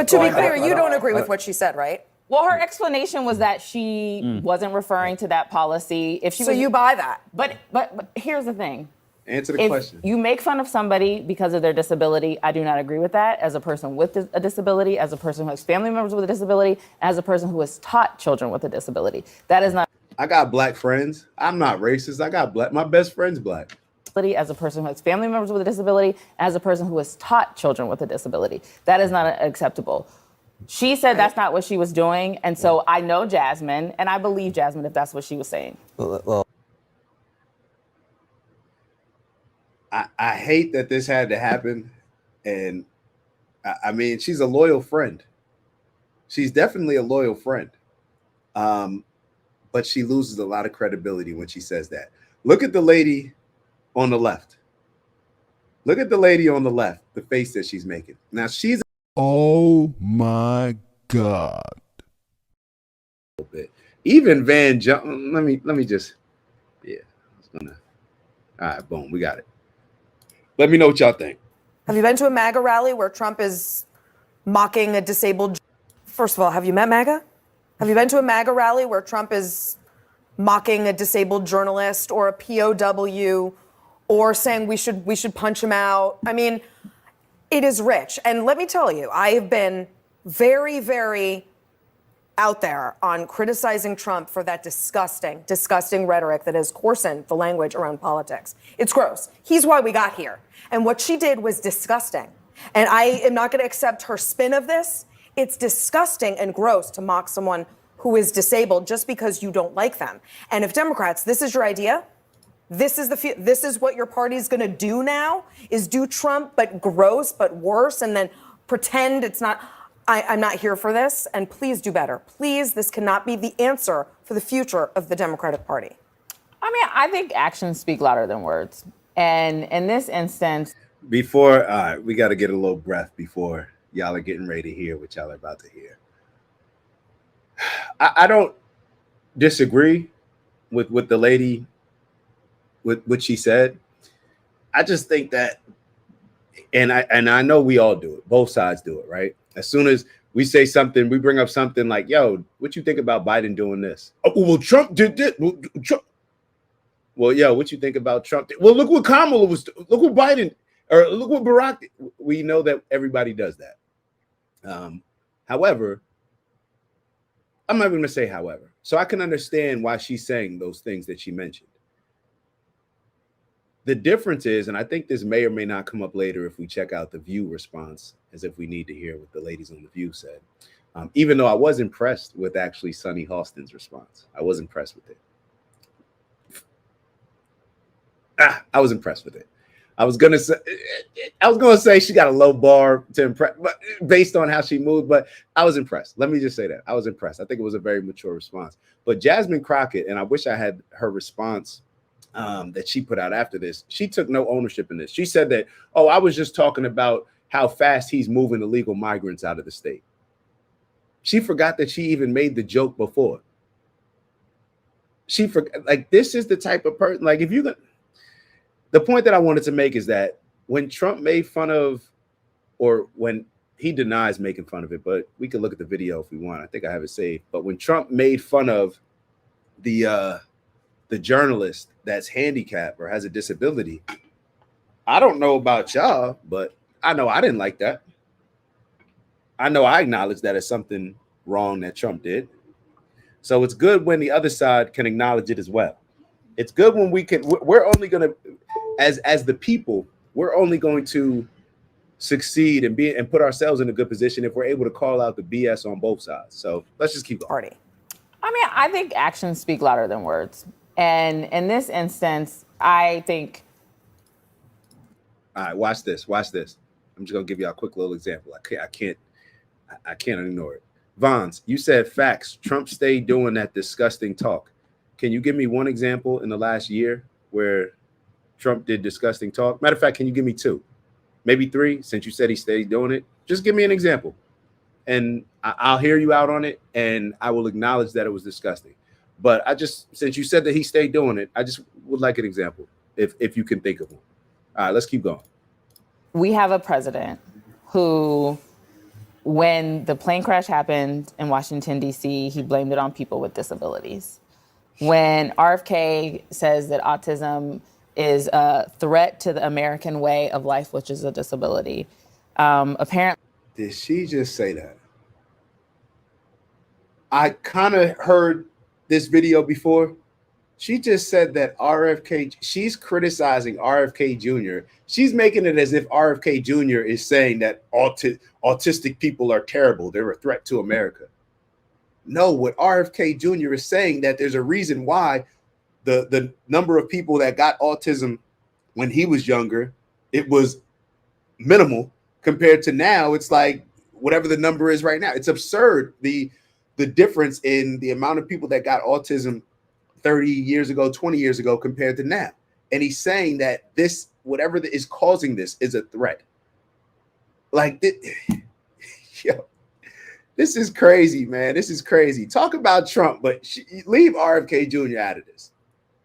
But to be clear, you don't agree with what she said, right? Well, her explanation was that she wasn't referring to that policy. If she so you buy that. But here's the thing. Answer the question. If you make fun of somebody because of their disability, I do not agree with that. As a person with a disability, as a person who has family members with a disability, as a person who has taught children with a disability, that is not. I got black friends. I'm not racist. I got black. My best friend's black. As a person who has family members with a disability, as a person who has taught children with a disability, that is not acceptable. She said that's not what she was doing, and so I know Jasmine, and I believe Jasmine if that's what she was saying. Well, I hate that this had to happen, and I mean, she's a loyal friend. She's definitely a loyal friend, but she loses a lot of credibility when she says that. Look at the lady on the left. Look at the lady on the left, the face that she's making. Now she's oh my God. A bit. Even Van Jones. Let me just. Yeah, I was gonna. All right, boom, we got it. Let me know what y'all think. Have you been to a MAGA rally where Trump is mocking a disabled? First of all, have you met MAGA? Have you been to a MAGA rally where Trump is mocking a disabled journalist or a POW or saying we should punch him out? I mean, it is rich. And let me tell you, I have been very, very out there on criticizing Trump for that disgusting, disgusting rhetoric that has coarsened the language around politics. It's gross. He's why we got here. And what she did was disgusting. And I am not going to accept her spin of this. It's disgusting and gross to mock someone who is disabled just because you don't like them. And if Democrats, this is your idea, this is what your party's going to do now, is do Trump, but gross, but worse, and then pretend it's not. I'm not here for this, and please do better. Please, this cannot be the answer for the future of the Democratic Party. I mean, I think actions speak louder than words. And in this instance... Before, we got to get a little breath before y'all are getting ready to hear what y'all are about to hear. I don't disagree with the lady, with what she said. I just think that, and I know we all do it. Both sides do it, right? As soon as we say something, we bring up something like, yo, what you think about Biden doing this? Oh, well, Trump did this. Trump. Well, yo, what you think about Trump? Well, look what Kamala was, look what Biden, or look what Barack did. We know that everybody does that. However, I'm not even going to say however. So I can understand why she's saying those things that she mentioned. The difference is, and I think this may or may not come up later if we check out the View response, as if we need to hear what the ladies on the View said. Even though I was impressed with actually Sunny Halston's response. I was impressed with it. I was impressed with it. I was gonna say she got a low bar to impress, but based on how she moved. But I was impressed. Let me just say that I was impressed. I think it was a very mature response. But Jasmine Crockett, and I wish I had her response that she put out after this. She took no ownership in this. She said that, oh, I was just talking about how fast he's moving illegal migrants out of the state. She forgot that she even made the joke before. She forgot, like, this is the type of person, like, if you got. The point that I wanted to make is that when Trump made fun of, or when he denies making fun of it, but we can look at the video if we want. I think I have it saved. But when Trump made fun of the journalist that's handicapped or has a disability, I don't know about y'all, but I know I didn't like that. I know I acknowledge that as something wrong that Trump did. So it's good when the other side can acknowledge it as well. It's good when we can. We're only going to, as the people, we're only going to succeed and put ourselves in a good position if we're able to call out the BS on both sides. So let's just keep going. Party. I mean, I think actions speak louder than words. And in this instance, I think. All right, watch this. Watch this. I'm just gonna give you a quick little example. I can't ignore it. Vons, you said facts. Trump stayed doing that disgusting talk. Can you give me one example in the last year where Trump did disgusting talk? Matter of fact, can you give me two, maybe three, since you said he stayed doing it? Just give me an example, and I'll hear you out on it, and I will acknowledge that it was disgusting. But since you said that he stayed doing it, I just would like an example, if you can think of one. All right, let's keep going. We have a president who When the plane crash happened in Washington, D.C., he blamed it on people with disabilities. When RFK says that autism is a threat to the American way of life, which is a disability, apparently. Did she just say that? I kind of heard this video before. She just said that RFK, she's criticizing RFK Jr. She's making it as if RFK Jr. is saying that autistic people are terrible. They're a threat to America. No, what RFK Jr. is saying that there's a reason why the number of people that got autism when he was younger, it was minimal compared to now. It's like whatever the number is right now. It's absurd. The difference in the amount of people that got autism 30 years ago, 20 years ago compared to now. And he's saying that this, whatever is causing this, is a threat. Like, yo, this is crazy, man. This is crazy. Talk about Trump, but leave RFK Jr. out of this.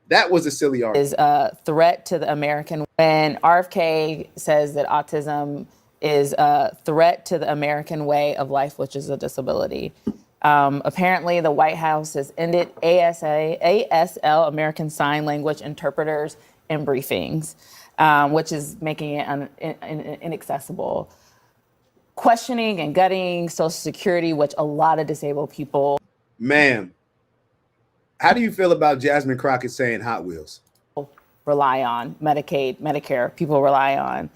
That was a silly argument. Is a threat to the American. When RFK says that autism is a threat to the American way of life, which is a disability. Apparently, the White House has ended ASL, American Sign Language interpreters, in briefings, which is making it inaccessible. Questioning and gutting Social Security, which a lot of disabled people. Ma'am, how do you feel about Jasmine Crockett saying Hot Wheels? Rely on Medicaid, Medicare, people rely on.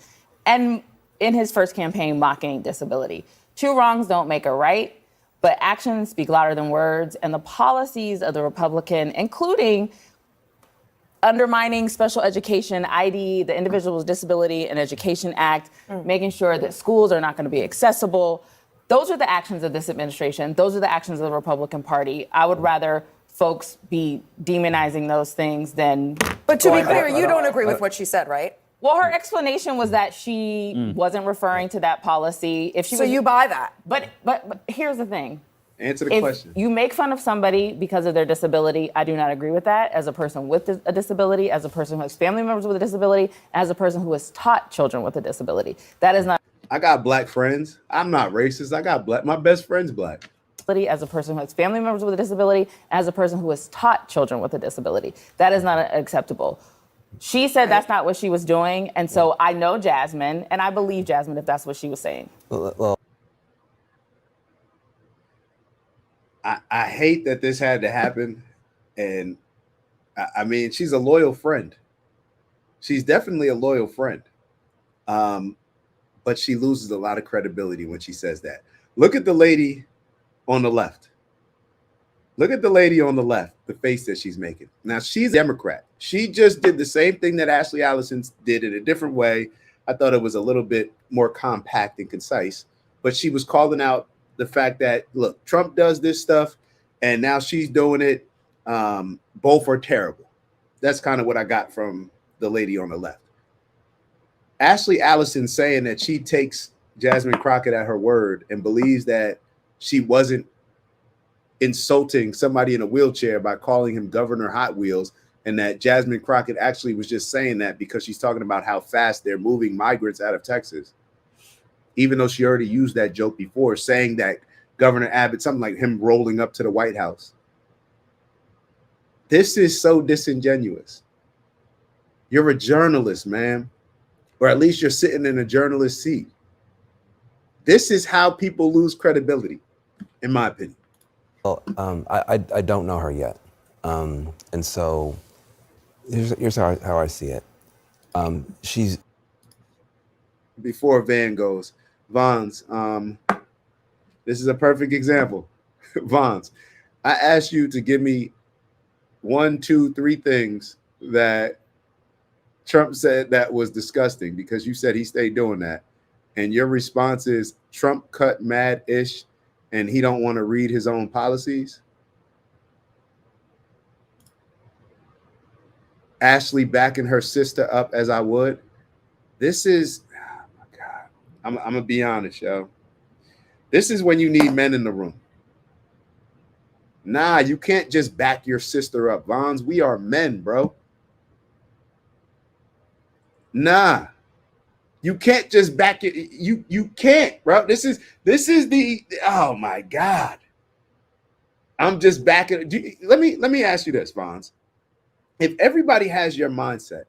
And in his first campaign, mocking disability. Two wrongs don't make a right. But actions speak louder than words, and the policies of the Republican, including undermining special education, ID, the Individuals with Disability and Education Act, making sure that schools are not going to be accessible. Those are the actions of this administration. Those are the actions of the Republican Party. I would rather folks be demonizing those things than. But to be clear, you don't agree with what she said, right? Well, her explanation was that she wasn't referring to that policy. If she so you buy that. But here's the thing. Answer the question. You make fun of somebody because of their disability. I do not agree with that. As a person with a disability, as a person who has family members with a disability, as a person who has taught children with a disability. That is not. I got black friends. I'm not racist. I got black. My best friend's black. As a person who has family members with a disability, as a person who has taught children with a disability. That is not acceptable. She said that's not what she was doing. And so I know Jasmine, and I believe Jasmine if that's what she was saying. Well, I hate that this had to happen. And I mean, she's a loyal friend. She's definitely a loyal friend. But she loses a lot of credibility when she says that. Look at the lady on the left. Look at the lady on the left, the face that she's making. Now, she's a Democrat. She just did the same thing that Ashley Allison did in a different way. I thought it was a little bit more compact and concise, but she was calling out the fact that, look, Trump does this stuff, and now she's doing it. Both are terrible. That's kind of what I got from the lady on the left. Ashley Allison saying that she takes Jasmine Crockett at her word and believes that she wasn't insulting somebody in a wheelchair by calling him Governor Hot Wheels, and that Jasmine Crockett actually was just saying that because she's talking about how fast they're moving migrants out of Texas, even though she already used that joke before, saying that Governor Abbott, something like him rolling up to the White House. This is so disingenuous. You're a journalist, man, or at least you're sitting in a journalist seat. This is how people lose credibility, in my opinion. well, I don't know her yet, and so here's how I see it. She's Before Van goes, Vons, this is a perfect example. Vons, I asked you to give me 1, 2, 3 things that Trump said that was disgusting, because you said he stayed doing that. And your response is Trump cut mad-ish and he don't want to read his own policies. Ashley backing her sister up as I would. This is, oh my God. I'm going to be honest, yo. This is when you need men in the room. Nah, you can't just back your sister up, Vons. We are men, bro. Nah. You can't just back it. You can't, bro. This is the, oh my God. I'm just backing. Let me ask you this, Fonz. If everybody has your mindset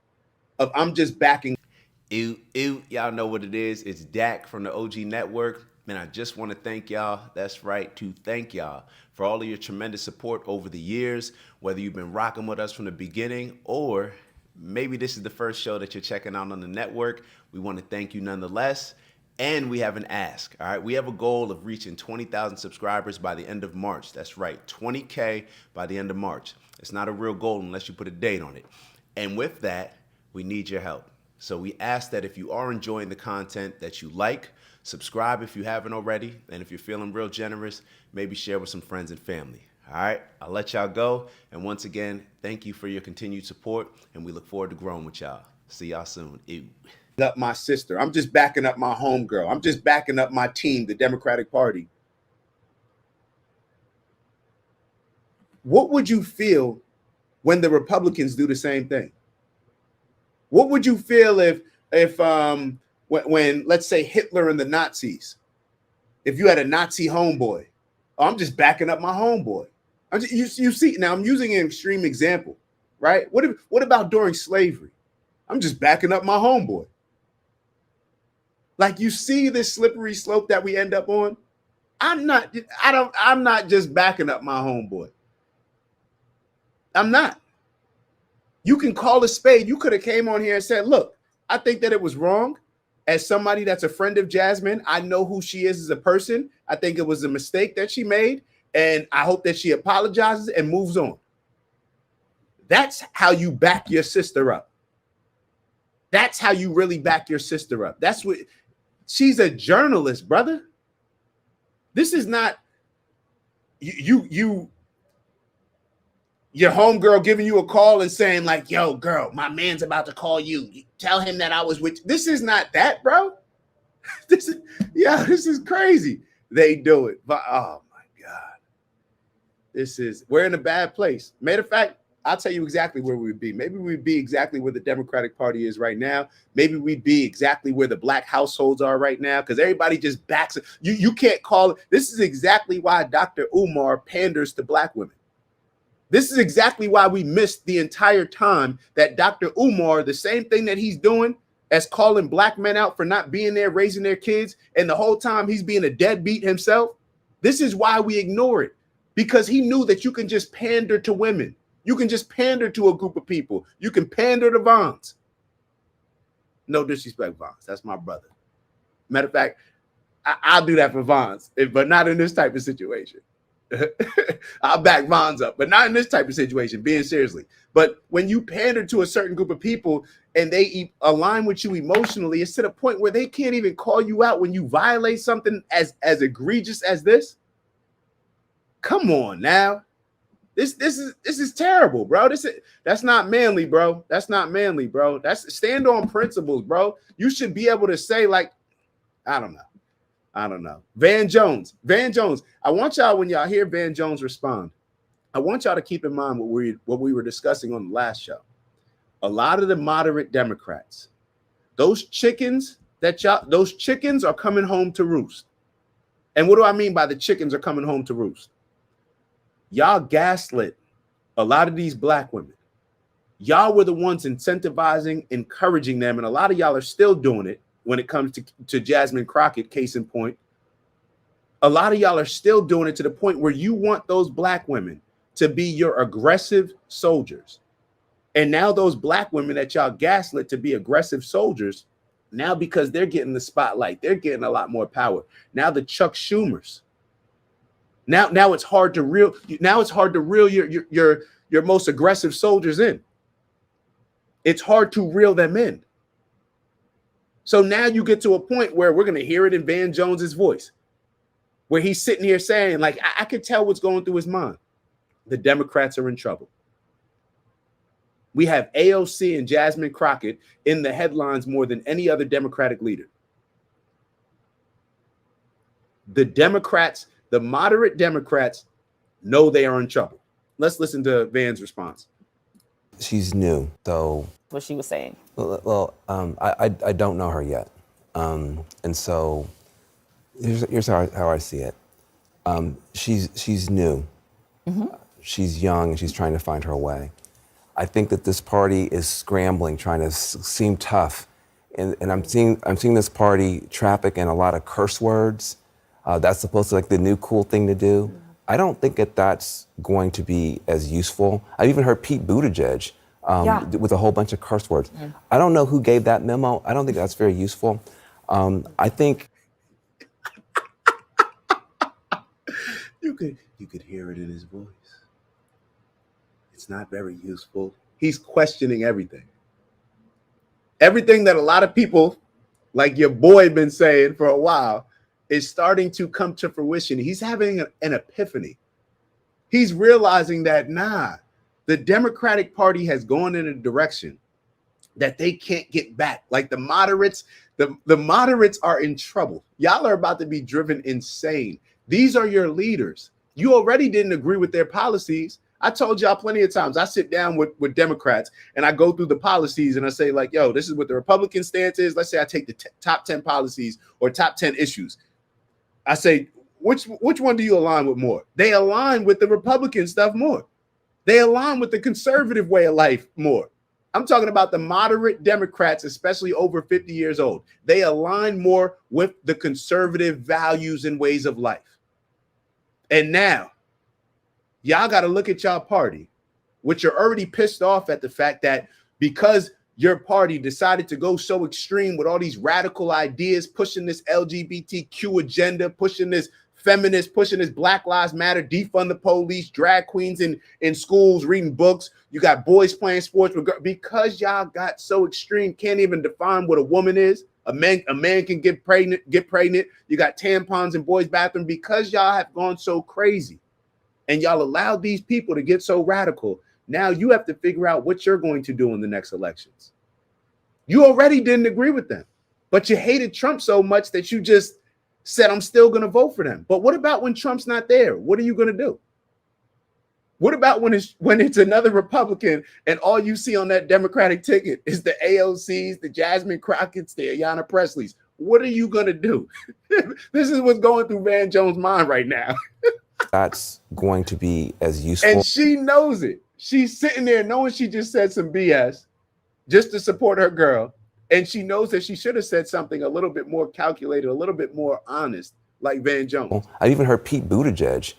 of I'm just backing. Y'all know what it is. It's Dak from the OG Network. And I just want to thank y'all. That's right, to thank y'all for all of your tremendous support over the years, whether you've been rocking with us from the beginning or maybe this is the first show that you're checking out on the network. We want to thank you nonetheless. And we have an ask, all right? We have a goal of reaching 20,000 subscribers by the end of March. That's right, 20K by the end of March. It's not a real goal unless you put a date on it. And with that, we need your help. So we ask that if you are enjoying the content that you like, subscribe if you haven't already. And if you're feeling real generous, maybe share with some friends and family. All right, I'll let y'all go. And once again, thank you for your continued support. And we look forward to growing with y'all. See y'all soon. Ew. Up my sister. I'm just backing up my homegirl. I'm just backing up my team, the Democratic Party. What would you feel when the Republicans do the same thing? What would you feel if when let's say Hitler and the Nazis, if you had a Nazi homeboy? Oh, I'm just backing up my homeboy. You see, now I'm using an extreme example, right? What about during slavery? I'm just backing up my homeboy. Like, you see this slippery slope that we end up on? I'm not just backing up my homeboy. I'm not. You can call a spade. You could have came on here and said, look, I think that it was wrong. As somebody that's a friend of Jasmine, I know who she is as a person. I think it was a mistake that she made, and I hope that she apologizes and moves on. That's how you back your sister up. That's how you really back your sister up. That's what, she's a journalist, brother. This is not your homegirl giving you a call and saying like, yo, girl, my man's about to call you. Tell him that I was with you. This is not that, bro. This is crazy. They do it. But oh my God. We're in a bad place. Matter of fact, I'll tell you exactly where we would be. Maybe we'd be exactly where the Democratic Party is right now. Maybe we'd be exactly where the black households are right now, because everybody just backs it. You can't call it. This is exactly why Dr. Umar panders to black women. This is exactly why we missed the entire time that Dr. Umar, the same thing that he's doing as calling black men out for not being there, raising their kids, and the whole time he's being a deadbeat himself. This is why we ignore it, because he knew that you can just pander to women. You can just pander to a group of people. You can pander to Vons. No disrespect, Vons. That's my brother. Matter of fact, I'll do that for Vons, but not in this type of situation. I'll back Vons up, but not in this type of situation, being seriously. But when you pander to a certain group of people and they align with you emotionally, it's to the point where they can't even call you out when you violate something as egregious as this. Come on now. This is terrible, bro. That's not manly, bro. That's not manly, bro. That's stand on principles, bro. You should be able to say, like, I don't know. Van Jones. I want y'all, when y'all hear Van Jones respond, I want y'all to keep in mind what we were discussing on the last show. A lot of the moderate Democrats, those chickens are coming home to roost. And what do I mean by the chickens are coming home to roost? Y'all gaslit a lot of these black women. Y'all were the ones incentivizing, encouraging them, and a lot of y'all are still doing it when it comes to Jasmine Crockett, case in point. A lot of y'all are still doing it to the point where you want those black women to be your aggressive soldiers. And now those black women that y'all gaslit to be aggressive soldiers, now because they're getting the spotlight, they're getting a lot more power. Now the Chuck Schumers. Now it's hard to reel. Now it's hard to reel your most aggressive soldiers in. It's hard to reel them in. So now you get to a point where we're going to hear it in Van Jones's voice, where he's sitting here saying, like, I could tell what's going through his mind. The Democrats are in trouble. We have AOC and Jasmine Crockett in the headlines more than any other Democratic leader. The Democrats, the moderate Democrats, know they are in trouble. Let's listen to Van's response. She's new, though. What she was saying. Well, I don't know her yet. And so here's how I see it. She's new. She's young and she's trying to find her way. I think that this party is scrambling, trying to seem tough, and I'm seeing this party traffic in a lot of curse words. That's supposed to be like the new cool thing to do. I don't think that's going to be as useful. I've even heard Pete Buttigieg with a whole bunch of curse words. I don't know who gave that memo. I don't think that's very useful. I think You could hear it in his voice. It's not very useful. He's questioning everything. Everything that a lot of people, like your boy, been saying for a while, is starting to come to fruition. He's having an epiphany. He's realizing that, the Democratic Party has gone in a direction that they can't get back. Like the moderates, the moderates are in trouble. Y'all are about to be driven insane. These are your leaders. You already didn't agree with their policies. I told y'all plenty of times, I sit down with Democrats and I go through the policies and I say like, yo, this is what the Republican stance is. Let's say I take the top 10 policies or top 10 issues. I say, which one do you align with more? They align with the Republican stuff more. They align with the conservative way of life more. I'm talking about the moderate Democrats, especially over 50 years old. They align more with the conservative values and ways of life. And now, y'all got to look at y'all party, which you're already pissed off at the fact that because your party decided to go so extreme with all these radical ideas, pushing this LGBTQ agenda, pushing this feminist, pushing this Black Lives Matter, defund the police, drag queens in schools reading books. You got boys playing sports because y'all got so extreme, can't even define what a woman is. A man can get pregnant. You got tampons in boys' bathroom because y'all have gone so crazy. And y'all allowed these people to get so radical. Now you have to figure out what you're going to do in the next elections. You already didn't agree with them, but you hated Trump so much that you just said, I'm still going to vote for them. But what about when Trump's not there? What are you going to do? What about when it's another Republican and all you see on that Democratic ticket is the AOCs, the Jasmine Crockett's, the Ayanna Presley's? What are you going to do? This is what's going through Van Jones' mind right now. that's going to be as useful. And she knows it. She's sitting there knowing she just said some BS just to support her girl. And she knows that she should have said something a little bit more calculated, a little bit more honest, like Van Jones. I've even heard Pete Buttigieg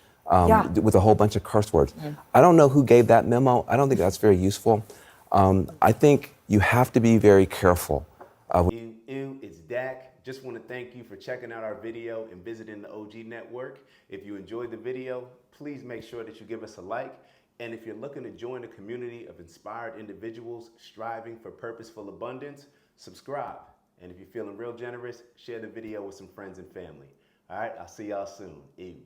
with a whole bunch of curse words. I don't know who gave that memo. I don't think that's very useful. I think you have to be very careful. It's Dak. Just want to thank you for checking out our video and visiting the OG Network. If you enjoyed the video, please make sure that you give us a like. And if you're looking to join a community of inspired individuals striving for purposeful abundance, subscribe. And if you're feeling real generous, share the video with some friends and family. All right, I'll see y'all soon. Ew.